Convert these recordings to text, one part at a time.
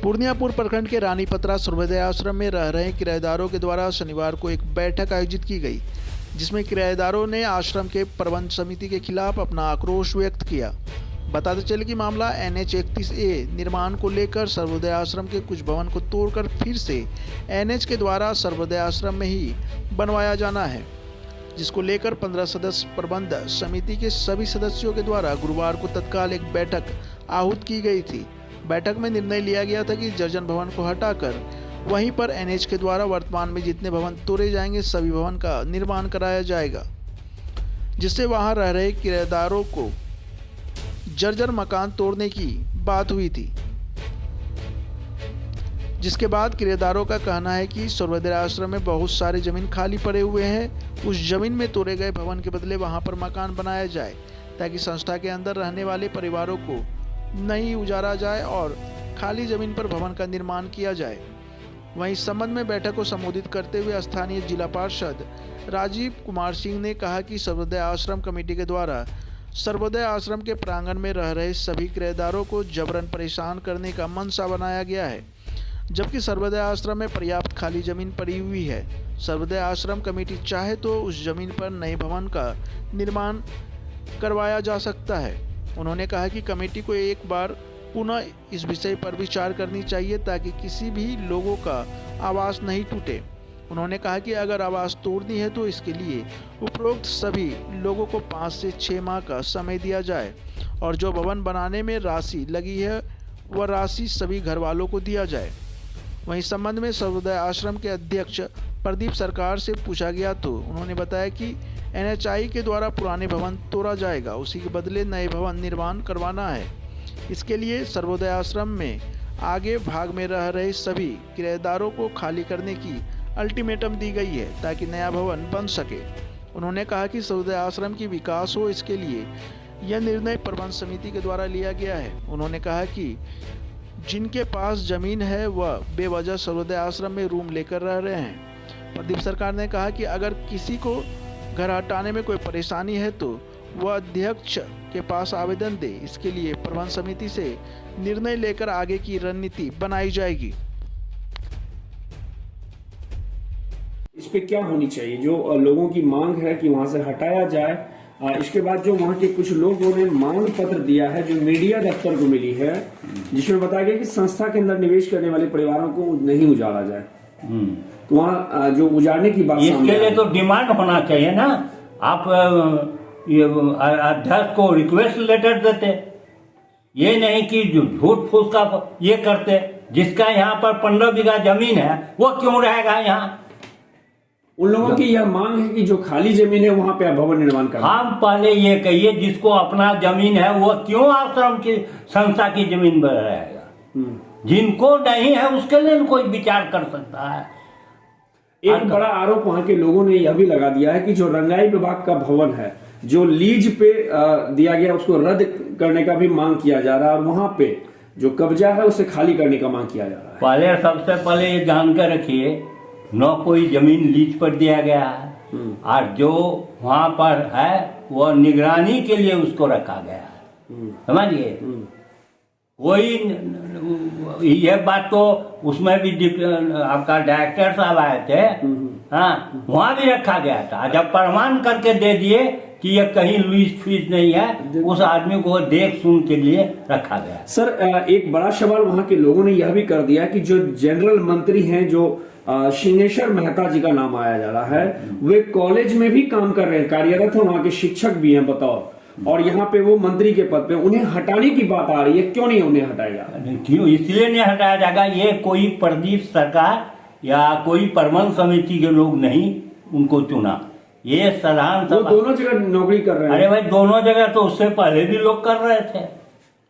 पूर्णियापुर प्रखंड के रानीपत्रा सर्वोदय आश्रम में रह रहे किराएदारों के द्वारा शनिवार को एक बैठक आयोजित की गई, जिसमें किराएदारों ने आश्रम के प्रबंध समिति के खिलाफ अपना आक्रोश व्यक्त किया। बताते चले कि मामला NH 31A निर्माण को लेकर सर्वोदय आश्रम के कुछ भवन को तोड़कर फिर से NH के द्वारा सर्वोदय आश्रम में ही बनवाया जाना है, जिसको लेकर 15 सदस्य प्रबंध समिति के सभी सदस्यों के द्वारा गुरुवार को तत्काल एक बैठक आहूत की गई थी। बैठक में निर्णय लिया गया था कि जर्जन भवन को हटाकर वहीं पर NH के द्वारा वर्तमान में जितने भवन तोड़े जाएंगे सभी भवन का निर्माण कराया जाएगा, जिससे वहां रह रहे किराएदारों को जर्जर मकान तोड़ने की बात हुई थी। जिसके बाद किराएदारों का कहना है कि सर्वोदय आश्रम में बहुत सारे जमीन खाली पड़े हुए हैं, उस जमीन में तोड़े गए भवन के बदले वहां पर मकान बनाया जाए, ताकि संस्था के अंदर रहने वाले परिवारों को नहीं उजारा जाए और खाली जमीन पर भवन का निर्माण किया जाए। वहीं इस संबंध में बैठक को संबोधित करते हुए स्थानीय जिला पार्षद राजीव कुमार सिंह ने कहा कि सर्वोदय आश्रम कमेटी के द्वारा सर्वोदय आश्रम के प्रांगण में रह रहे सभी किराएदारों को जबरन परेशान करने का मंशा बनाया गया है, जबकि सर्वोदय आश्रम में पर्याप्त खाली जमीन पड़ी हुई है। सर्वोदय आश्रम कमेटी चाहे तो उस जमीन पर नए भवन का निर्माण करवाया जा सकता है। उन्होंने कहा कि कमेटी को एक बार पुनः इस विषय पर विचार करनी चाहिए, ताकि किसी भी लोगों का आवास नहीं टूटे। उन्होंने कहा कि अगर आवास तोड़नी है तो इसके लिए उपरोक्त सभी लोगों को 5 से 6 माह का समय दिया जाए और जो भवन बनाने में राशि लगी है वह राशि सभी घर वालों को दिया जाए। वहीं संबंध में सर्वोदय आश्रम के अध्यक्ष प्रदीप सरकार से पूछा गया तो उन्होंने बताया कि NHI के द्वारा पुराने भवन तोड़ा जाएगा, उसी के बदले नए भवन निर्माण करवाना है। इसके लिए सर्वोदय आश्रम में आगे भाग में रह रहे सभी किराएदारों को खाली करने की अल्टीमेटम दी गई है, ताकि नया भवन बन सके। उन्होंने कहा कि सर्वोदय आश्रम की विकास हो, इसके लिए यह निर्णय प्रबंध समिति के द्वारा लिया गया है। उन्होंने कहा कि जिनके पास जमीन है वह बेवजह सर्वोदय आश्रम में रूम लेकर रह रहे हैं। प्रदीप सरकार ने कहा कि अगर किसी को घर हटाने में कोई परेशानी है तो वह अध्यक्ष के पास आवेदन दे, इसके लिए प्रबंध समिति से निर्णय लेकर आगे की रणनीति बनाई जाएगी। इस पे क्या होनी चाहिए? जो लोगों की मांग है कि वहां से हटाया जाए, इसके बाद जो वहां के कुछ लोगों ने मांग पत्र दिया है जो मीडिया दफ्तर को मिली है, जिसमें बताया गया कि संस्था के अंदर निवेश करने वाले परिवारों को नहीं उजाड़ा जाए, तो वहाँ जो उजाड़ने की बात इसके लिए तो डिमांड होना चाहिए ना। आप ये अध्यक्ष को रिक्वेस्ट लेटर देते, ये नहीं कि झूठ फूस का ये करते। जिसका यहाँ पर 15 बीघा जमीन है वो क्यों रहेगा यहाँ? उन लोगों की यह मांग है कि जो खाली जमीन है वहां पे भवन निर्माण करना। हम पहले ये कहिए, जिसको अपना जमीन है वो क्यों आश्रम की संस्था की जमीन पर रहेगा? जिनको नहीं है उसके लिए कोई विचार कर सकता है। एक बड़ा आरोप वहां के लोगों ने यह भी लगा दिया है कि जो रंगाई विभाग का भवन है जो लीज पे दिया गया उसको रद्द करने का भी मांग किया जा रहा है, और वहां पे जो कब्जा है उसे खाली करने का मांग किया जा रहा है। पहले सबसे पहले ये जानकर रखिए, न कोई जमीन लीज पर दिया गया है और जो वहां पर है वह निगरानी के लिए उसको रखा गया है, समझिए। कोई ये बात तो उसमें भी आपका डायरेक्टर साहब आए थे, हाँ, वहां भी रखा गया था। जब प्रमाण करके दे दिए कि ये कहीं लीज फीस नहीं है, उस आदमी को देख सुन के लिए रखा गया। सर, एक बड़ा सवाल वहां के लोगों ने यह भी कर दिया कि जो जनरल मंत्री हैं, जो सिंहेश्वर मेहता जी का नाम आया जा रहा है, वे कॉलेज में भी काम कर रहे हैं, कार्यरत है, वहां के शिक्षक भी हैं, बताओ, और यहाँ पे वो मंत्री के पद पे, उन्हें हटाने की बात आ रही है। क्यों नहीं उन्हें हटाया? क्यों इसलिए नहीं हटाया जाएगा? ये कोई प्रदीप सरकार या कोई प्रबंध समिति के लोग नहीं उनको चुना, ये साधारण वो दोनों जगह नौकरी कर रहे हैं। अरे भाई, दोनों जगह तो उससे पहले भी लोग कर रहे थे।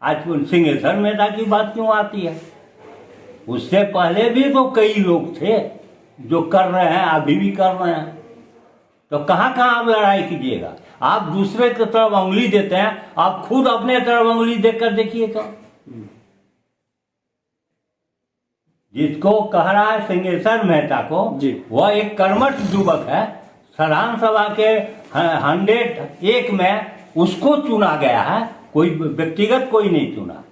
आज सिंहेश्वर मेहता की बात क्यों आती है? उससे पहले भी तो कई लोग थे जो कर रहे हैं, अभी भी कर रहे हैं। तो कहाँ आप लड़ाई कीजिएगा? आप दूसरे की तरफ उंगली देते हैं, आप खुद अपने तरफ उंगली देकर देखिए। तो जिसको कह रहा है सिंहेश्वर मेहता को, वह एक कर्मठ युवक है, साधारण सभा के 101 में उसको चुना गया है, कोई व्यक्तिगत कोई नहीं चुना।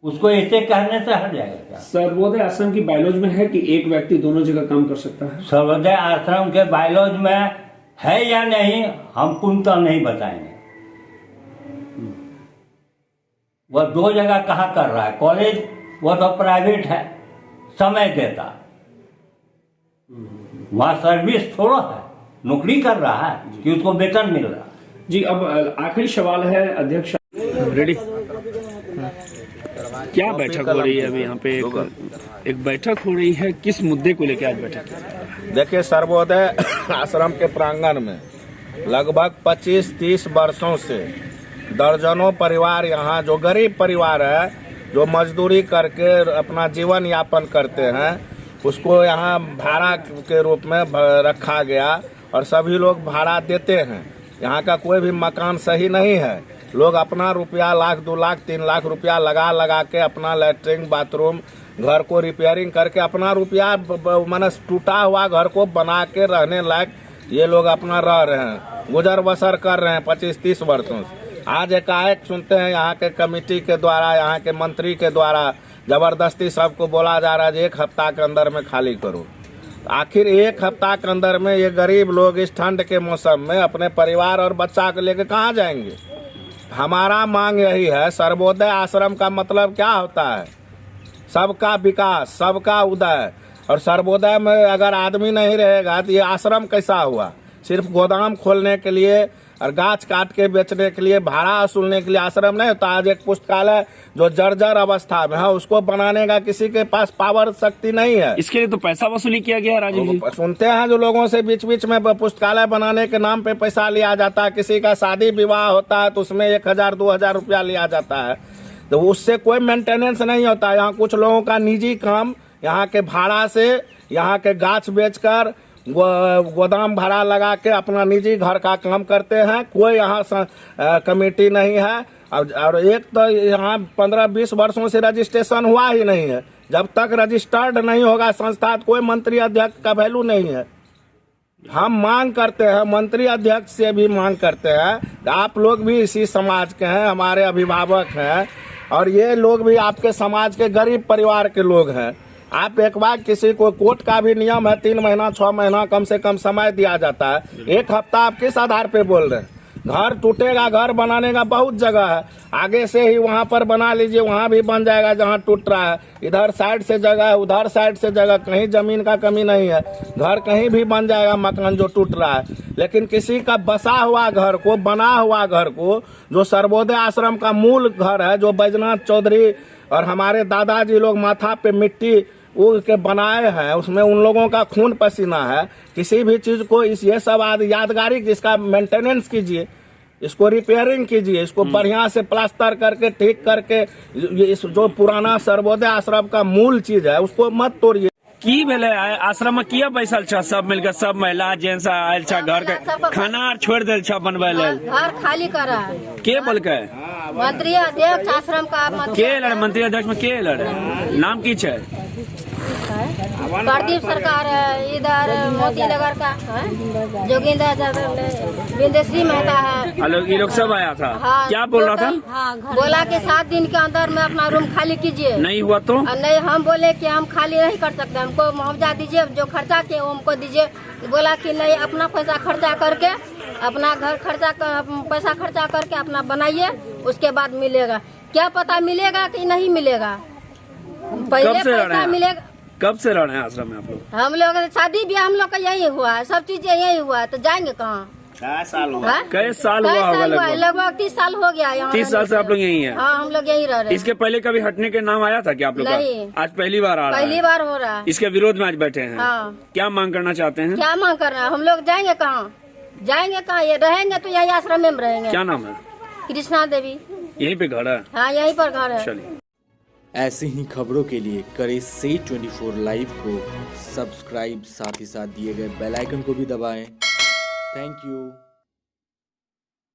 उसको ऐसे कहने से हट जाएगा क्या? सर्वोदय आश्रम की बायोलॉजी में है कि एक व्यक्ति दोनों जगह काम कर सकता है? सर्वोदय आश्रम के बायोलॉजी में है या नहीं, हम पूर्णतः नहीं बताएंगे। वह 2 जगह कहाँ कर रहा है? कॉलेज वह तो प्राइवेट है, समय देता, वहाँ सर्विस थोड़ा है, नौकरी कर रहा है कि उसको वेतन मिल रहा है। जी, अब आखिरी सवाल है अध्यक्ष। रेडी? क्या बैठक हो रही है अभी यहाँ पे? एक बैठक हो रही है, किस मुद्दे को लेकर आज बैठक की? देखिए, सर्वोदय आश्रम के प्रांगण में लगभग 25-30 वर्षों से दर्जनों परिवार, यहाँ जो गरीब परिवार है, जो मजदूरी करके अपना जीवन यापन करते हैं, उसको यहाँ भाड़ा के रूप में रखा गया और सभी लोग भाड़ा देते हैं। यहाँ का कोई भी मकान सही नहीं है। लोग अपना रुपया 1 लाख 2 लाख 3 लाख रुपया लगा के अपना लैट्रिन बाथरूम घर को रिपेयरिंग करके अपना रुपया माने टूटा हुआ घर को बना के रहने लायक ये लोग अपना रह रहे हैं, गुजर बसर कर रहे हैं 25-30 वर्षों से। आज एकाएक सुनते हैं यहाँ के कमेटी के द्वारा, यहाँ के मंत्री के द्वारा जबरदस्ती सबको बोला जा रहा है 1 हफ्ता के अंदर में खाली करो। आखिर 1 हफ्ता के अंदर में ये गरीब लोग इस ठंड के मौसम में अपने परिवार और बच्चा को लेकर कहाँ जाएंगे? हमारा मांग यही है, सर्वोदय आश्रम का मतलब क्या होता है? सबका विकास, सबका उदय। और सर्वोदय में अगर आदमी नहीं रहेगा तो ये आश्रम कैसा हुआ? सिर्फ गोदाम खोलने के लिए और गाछ काट के बेचने के लिए, भाड़ा वसूलने के लिए आश्रम नहीं होता। आज एक पुस्तकालय जो जर्जर अवस्था में है, उसको बनाने का किसी के पास पावर शक्ति नहीं है। इसके लिए तो पैसा वसूली किया गया राजीव जी। सुनते हैं जो लोगों से बीच बीच में पुस्तकालय बनाने के नाम पे पैसा लिया जाता है। किसी का शादी विवाह होता है तो उसमें 1000-2000 रुपया लिया जाता है, तो उससे कोई मेंटेनेंस नहीं होता। यहाँ कुछ लोगों का निजी काम, यहाँ के भाड़ा से, यहाँ के गाछ बेचकर गोदाम भाड़ा लगा के अपना निजी घर का काम करते हैं। कोई यहाँ कमेटी नहीं है। और एक तो यहाँ 15-20 वर्षों से रजिस्ट्रेशन हुआ ही नहीं है। जब तक रजिस्टर्ड नहीं होगा संस्था, कोई मंत्री अध्यक्ष का वैल्यू नहीं है। हम मांग करते हैं, मंत्री अध्यक्ष से भी मांग करते हैं, आप लोग भी इसी समाज के हैं, हमारे अभिभावक हैं और ये लोग भी आपके समाज के गरीब परिवार के लोग हैं। आप एक बार किसी को, कोर्ट का भी नियम है 3 महीना 6 महीना कम से कम समय दिया जाता है। 1 हफ्ता आप किस आधार पे बोल रहे हैं? घर टूटेगा, घर बनाने का बहुत जगह है, आगे से ही वहाँ पर बना लीजिए, वहाँ भी बन जाएगा जहाँ टूट रहा है। इधर साइड से जगह है, उधर साइड से जगह, कहीं जमीन का कमी नहीं है, घर कहीं भी बन जाएगा मकान जो टूट रहा है। लेकिन किसी का बसा हुआ घर को, बना हुआ घर को, जो सर्वोदय आश्रम का मूल घर है, जो बैजनाथ चौधरी और हमारे दादाजी लोग माथा पे मिट्टी उड़ के बनाए हैं, उसमें उन लोगों का खून पसीना है। किसी भी चीज को ये सब यादगारी, इसका मेंटेनेंस कीजिए, इसको रिपेयरिंग कीजिए, इसको बढ़िया से प्लास्टर करके ठीक करके, इस जो पुराना सर्वोदय आश्रम का मूल चीज है उसको मत तोड़िए। की भेले आश्रम में किया पैसा अच्छा, सब मिलकर सब महिला जेंट्स आयल छा, घर के खाना आर छोड़ दिल छा बनबे लेल, घर खाली करा के बोलके? मंत्री अध्यक्ष आश्रम का के लड़े? मंत्री अध्यक्ष में के लड़े? नाम की छे? प्रदीप सरकार है, इधर मोती नगर का है, जोगिंदर बिंदेश्री मेहता है। हेलो, ये लोग सब आया था। हाँ, क्या बोल रहा था? बोला कि 7 दिन के अंदर में अपना रूम खाली कीजिए। नहीं हुआ तो? नहीं, हम बोले कि हम खाली नहीं कर सकते, हमको मुआवजा दीजिए, जो खर्चा किए हमको दीजिए। बोला कि नहीं, अपना पैसा खर्चा करके, अपना घर खर्चा पैसा खर्चा करके अपना बनाइए, उसके बाद मिलेगा। क्या पता मिलेगा कि नहीं मिलेगा, पहले पैसा मिलेगा। कब से रह रहे हैं आश्रम में आप लोग? हम लोग शादी ब्याह हम लोग का यही हुआ है, सब चीज यही हुआ है, तो जाएंगे कहाँ? कई साल हुआ? कई साल हुआ होगा? लगभग 30 साल हो गया यहाँ। 30 साल से आप लोग यही हैं? हाँ, हम लोग यही रह रहे हैं। इसके पहले कभी हटने के नाम आया था क्या आप लोग का? नहीं, आज पहली बार आ रहा है? पहली बार हो रहा है। इसके विरोध में आज बैठे हैं। हाँ। क्या मांग करना चाहते हैं? क्या मांग करना है? हम लोग जाएंगे कहाँ? जाएंगे कहाँ? ये रहेंगे तो यही आश्रम में रहेंगे। क्या नाम है? कृष्णा देवी। यहीं पे घर है? हाँ, यहीं पर घर है। चलिए। ऐसी ही खबरों के लिए करें से 24 लाइव को सब्सक्राइब, साथ ही साथ दिए गए बेल आइकन को भी दबाएं। Thank you.